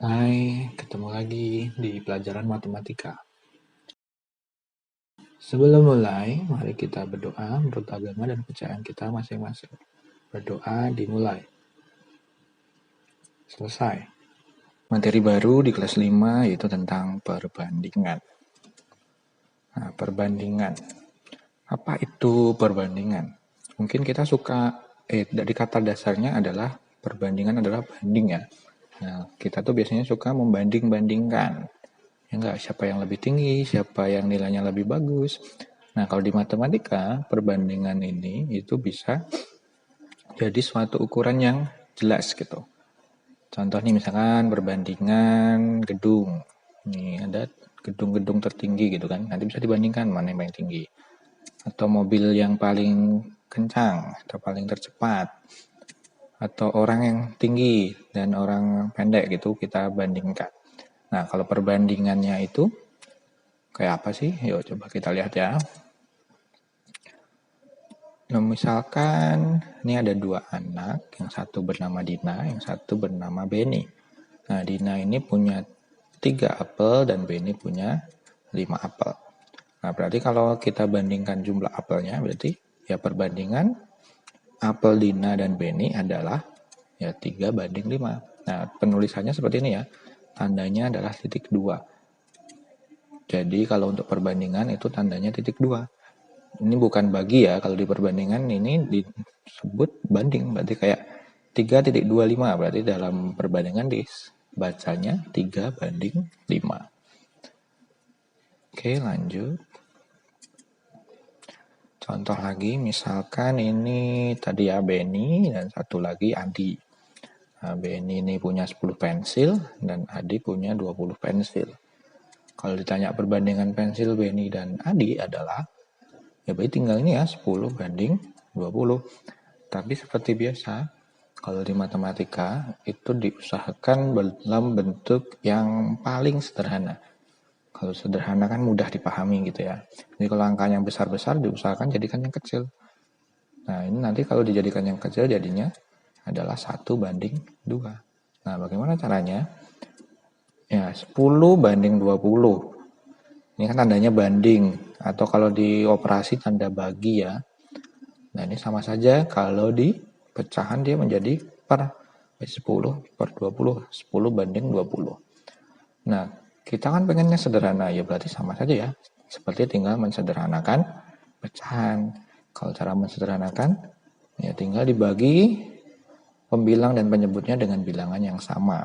Hai, ketemu lagi di pelajaran matematika. Sebelum mulai, mari kita berdoa menurut agama dan kepercayaan kita masing-masing. Berdoa dimulai. Selesai. Materi baru di kelas 5 yaitu tentang perbandingan. Nah, perbandingan. Apa itu perbandingan? Mungkin kita suka, dari kata dasarnya adalah perbandingan adalah banding ya. Nah, kita tuh biasanya suka membanding-bandingkan. Ya enggak, siapa yang lebih tinggi, siapa yang nilainya lebih bagus. Nah, kalau di matematika, perbandingan ini itu bisa jadi suatu ukuran yang jelas gitu. Contoh nih misalkan perbandingan gedung. Nih ada gedung-gedung tertinggi gitu kan. Nanti bisa dibandingkan mana yang paling tinggi. Atau mobil yang paling kencang atau paling tercepat. Atau orang yang tinggi dan orang pendek gitu kita bandingkan. Nah, kalau perbandingannya itu kayak apa sih? Yuk coba kita lihat ya. Nah, misalkan ini ada dua anak, yang satu bernama Dina, yang satu bernama Beni. Nah, Dina ini punya 3 apel dan Beni punya 5 apel. Nah, berarti kalau kita bandingkan jumlah apelnya, berarti ya perbandingan apel Dina dan Beni adalah ya 3 banding 5. Nah, penulisannya seperti ini ya. Tandanya adalah titik 2. Jadi kalau untuk perbandingan itu tandanya titik 2. Ini bukan bagi ya, kalau di perbandingan ini disebut banding, berarti kayak 3.25, berarti dalam perbandingan dibacanya 3 banding 5. Oke, lanjut. Contoh lagi, misalkan ini tadi ya Beni dan satu lagi Adi. Nah, Beni ini punya 10 pensil dan Adi punya 20 pensil. Kalau ditanya perbandingan pensil Beni dan Adi adalah ya berarti tinggal ini ya 10 banding 20. Tapi seperti biasa, kalau di matematika itu diusahakan dalam bentuk yang paling sederhana. Kalau sederhana kan mudah dipahami gitu ya. Jadi kalau angka yang besar-besar diusahakan jadikan yang kecil. Nah, ini nanti kalau dijadikan yang kecil jadinya adalah 1 banding 2. Nah, bagaimana caranya? Ya, 10 banding 20. Ini kan tandanya banding. Atau kalau di operasi tanda bagi ya. Nah, ini sama saja kalau di pecahan dia menjadi per 10 per 20. 10 banding 20. Nah, kita kan pengennya sederhana. Ya berarti sama saja ya. Seperti tinggal mensederhanakan pecahan. Kalau cara mensederhanakan, ya tinggal dibagi pembilang dan penyebutnya dengan bilangan yang sama.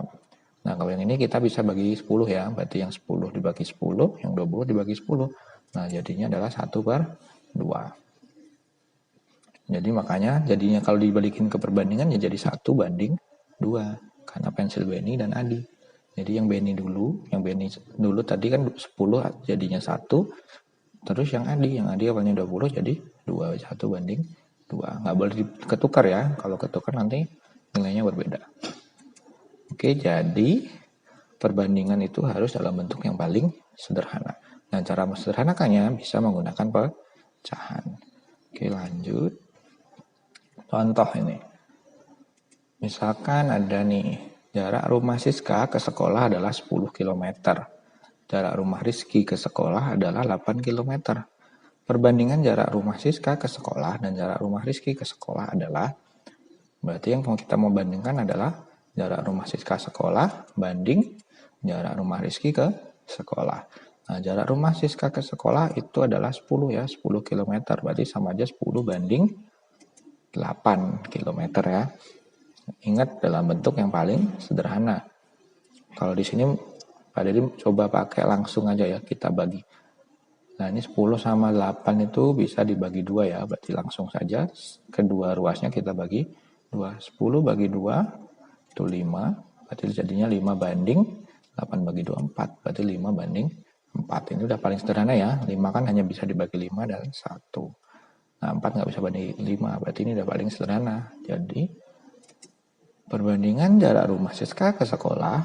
Nah, kalau yang ini kita bisa bagi 10 ya. Berarti yang 10 dibagi 10, yang 20 dibagi 10. Nah, jadinya adalah 1 per 2. Jadi makanya jadinya kalau dibalikin ke perbandingan ya jadi 1 banding 2. Karena pensil Beni dan Adi. Jadi yang Beni dulu tadi kan 10 jadinya 1. Terus yang Adi awalnya 20 jadi 2. 1 banding 2. Nggak boleh ketukar ya. Kalau ketukar nanti nilainya berbeda. Oke, jadi perbandingan itu harus dalam bentuk yang paling sederhana. Nah, cara mensederhanakannya bisa menggunakan pecahan. Oke, lanjut. Contoh ini. Misalkan ada nih, jarak rumah Siska ke sekolah adalah 10 km. Jarak rumah Rizky ke sekolah adalah 8 km. Perbandingan jarak rumah Siska ke sekolah dan jarak rumah Rizky ke sekolah adalah, berarti yang kita mau bandingkan adalah jarak rumah Siska sekolah banding jarak rumah Rizky ke sekolah. Nah, jarak rumah Siska ke sekolah itu adalah 10 ya, 10 km. Berarti sama aja 10 banding 8 km ya. Ingat dalam bentuk yang paling sederhana. Kalau di sini Pak Dedi coba pakai langsung aja ya, kita bagi. Nah, ini 10 sama 8 itu bisa dibagi 2 ya, berarti langsung saja kedua ruasnya kita bagi 2. 10 bagi 2 itu 5, berarti jadinya 5 banding 8 bagi 2, 4. Berarti 5 banding 4. Ini udah paling sederhana ya. 5 kan hanya bisa dibagi 5 dan 1. Nah, 4 nggak bisa banding 5. Berarti ini udah paling sederhana. Jadi, perbandingan jarak rumah Siska ke sekolah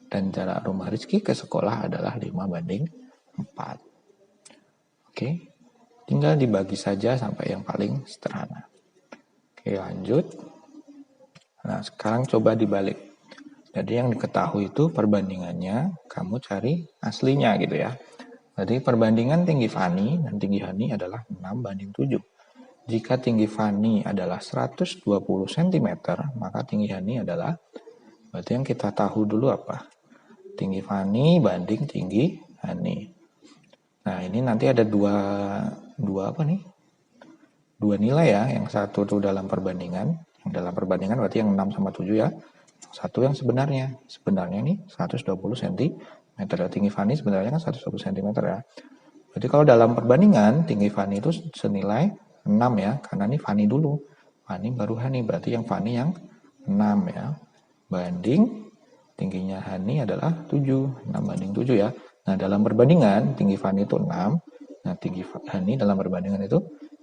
dan jarak rumah Rizky ke sekolah adalah 5 banding 4. Oke, tinggal dibagi saja sampai yang paling sederhana. Oke, lanjut. Nah, sekarang coba dibalik. Jadi yang diketahui itu perbandingannya, kamu cari aslinya gitu ya. Jadi perbandingan tinggi Fani dan tinggi Hani adalah 6:7. Jika tinggi Fani adalah 120 cm, maka tinggi Hani adalah, berarti yang kita tahu dulu apa? Tinggi Fani banding tinggi Hani. Nah ini nanti ada dua apa nih? Dua nilai ya, yang satu itu dalam perbandingan, yang dalam perbandingan berarti yang 6 sama 7 ya. Satu yang sebenarnya nih 120 cm. Tinggi Fani sebenarnya kan 120 cm ya. Jadi kalau dalam perbandingan tinggi Fani itu senilai 6 ya, karena ini Fani dulu. Fani baru Hani, berarti yang Fani yang 6 ya. Banding tingginya Hani adalah 7, 6:7 ya. Nah dalam perbandingan tinggi Fani itu 6, nah tinggi Hani dalam perbandingan itu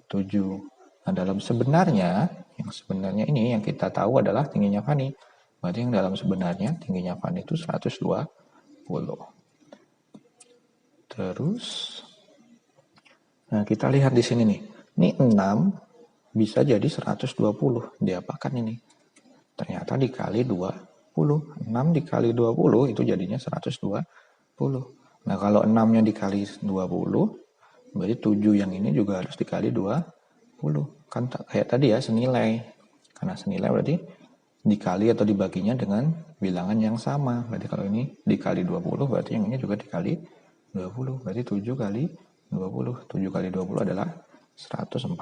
7. Nah dalam sebenarnya, yang sebenarnya ini yang kita tahu adalah tingginya Fani. Berarti yang dalam sebenarnya tingginya Fani itu 120. Terus, nah kita lihat di sini nih. Ini 6 bisa jadi 120. Diapakan ini? Ternyata dikali 20. 6 dikali 20 itu jadinya 120. Nah kalau 6-nya dikali 20, berarti 7 yang ini juga harus dikali 20. Kan kayak tadi ya, senilai. Karena senilai berarti dikali atau dibaginya dengan bilangan yang sama. Berarti kalau ini dikali 20, berarti yang ini juga dikali 20. Berarti 7 kali 20. 7 kali 20 adalah 140.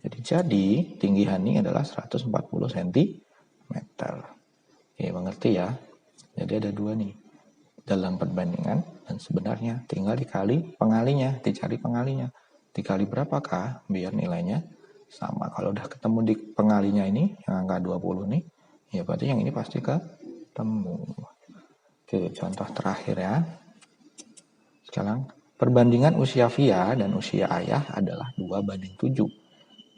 Jadi tinggi Hani adalah 140 cm. Oke, mengerti ya? Jadi ada dua nih. Dalam perbandingan dan sebenarnya. Tinggal dikali pengalinya, dicari pengalinya. Dikali berapakah biar nilainya sama. Kalau udah ketemu di pengalinya ini, yang angka 20 nih, ya berarti yang ini pasti ketemu. Oke, contoh terakhir ya. Sekarang, perbandingan usia Via dan usia ayah adalah 2:7.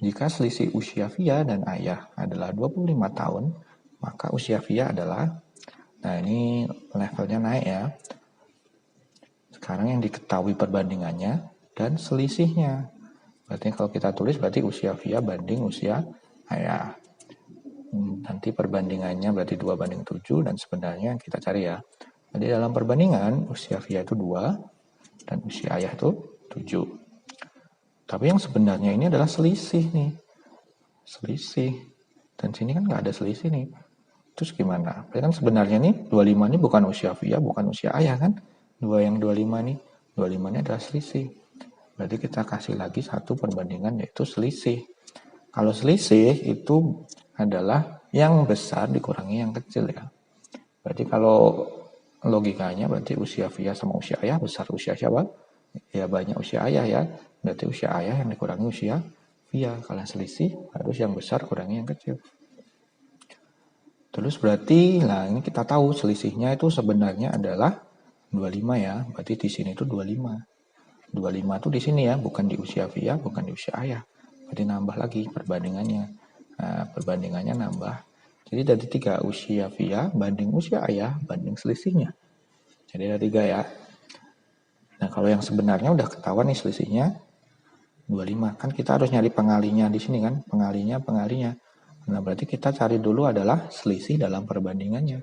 Jika selisih usia Via dan ayah adalah 25 tahun, maka usia Via adalah, nah ini levelnya naik ya. Sekarang yang diketahui perbandingannya dan selisihnya. Berarti kalau kita tulis berarti usia Via banding usia ayah. Nanti perbandingannya berarti 2:7 dan sebenarnya kita cari ya. Jadi dalam perbandingan usia Via itu 2 dan usia ayah itu 7. Tapi yang sebenarnya ini adalah selisih nih. Selisih. Dan sini kan nggak ada selisih nih. Terus gimana? Berarti kan sebenarnya nih 25 ini bukan usia Via, bukan usia ayah kan? 25 nih. 25 ini adalah selisih. Berarti kita kasih lagi satu perbandingan yaitu selisih. Kalau selisih itu adalah yang besar dikurangi yang kecil ya. Berarti kalau logikanya berarti usia Via sama usia ayah besar usia siapa? Ya banyak usia ayah ya. Berarti usia ayah yang dikurangi usia Via. Kalau selisih harus yang besar kurangi yang kecil. Terus berarti, nah ini kita tahu selisihnya itu sebenarnya adalah 25 ya. Berarti di sini itu 25. 25 itu di sini ya, bukan di usia Via, bukan di usia ayah. Berarti nambah lagi perbandingannya. Nah, perbandingannya nambah. Jadi dari 3 usia Via banding usia ayah banding selisihnya. Jadi ada 3 ya. Nah, kalau yang sebenarnya udah ketahuan nih selisihnya 25. Kan kita harus nyari pengalinya di sini kan, pengalinya. Nah, berarti kita cari dulu adalah selisih dalam perbandingannya.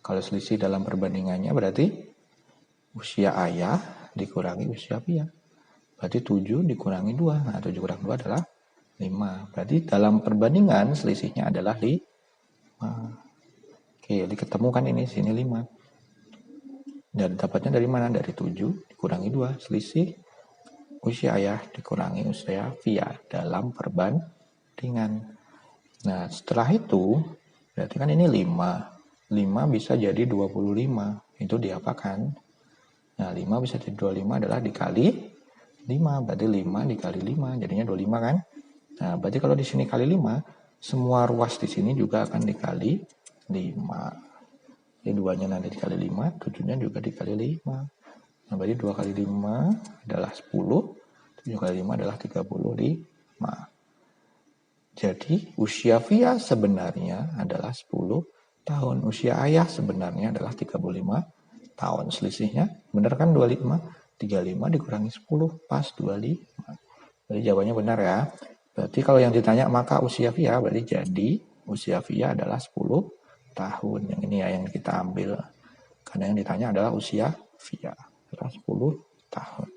Kalau selisih dalam perbandingannya berarti usia ayah dikurangi usia Via. Berarti 7 dikurangi 2. Nah, 7 kurang 2 adalah 5. Berarti dalam perbandingan selisihnya adalah 5. Oke, jadi ketemu kan ini sini 5. Dan dapatnya dari mana? Dari 7 dikurangi 2. Selisih usia ayah dikurangi usia Via dalam perbandingan. Nah, setelah itu berarti kan ini 5. 5 bisa jadi 25. Itu diapakan? Nah, 5 bisa jadi 25 adalah dikali 5. Berarti 5 dikali 5 jadinya 25 kan? Nah, berarti kalau di sini kali 5, semua ruas di sini juga akan dikali 5. Jadi 2-nya nanti dikali 5, 7-nya juga dikali 5. Nah, berarti 2 kali 5 adalah 10, 7 kali 5 adalah 35. Jadi usia Via sebenarnya adalah 10 tahun. Usia ayah sebenarnya adalah 35 tahun. Selisihnya benar kan 25? 35 dikurangi 10 pas 25. Jadi jawabannya benar ya. Berarti kalau yang ditanya maka usia Via berarti jadi usia Via adalah 10 tahun. Yang ini ya yang kita ambil. Karena yang ditanya adalah usia Via. 10 tahun.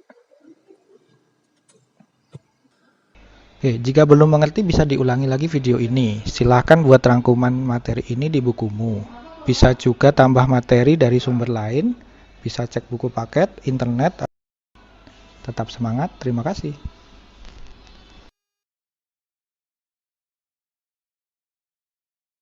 Oke, jika belum mengerti bisa diulangi lagi video ini. Silahkan buat rangkuman materi ini di bukumu. Bisa juga tambah materi dari sumber lain. Bisa cek buku paket, internet. Tetap semangat, terima kasih.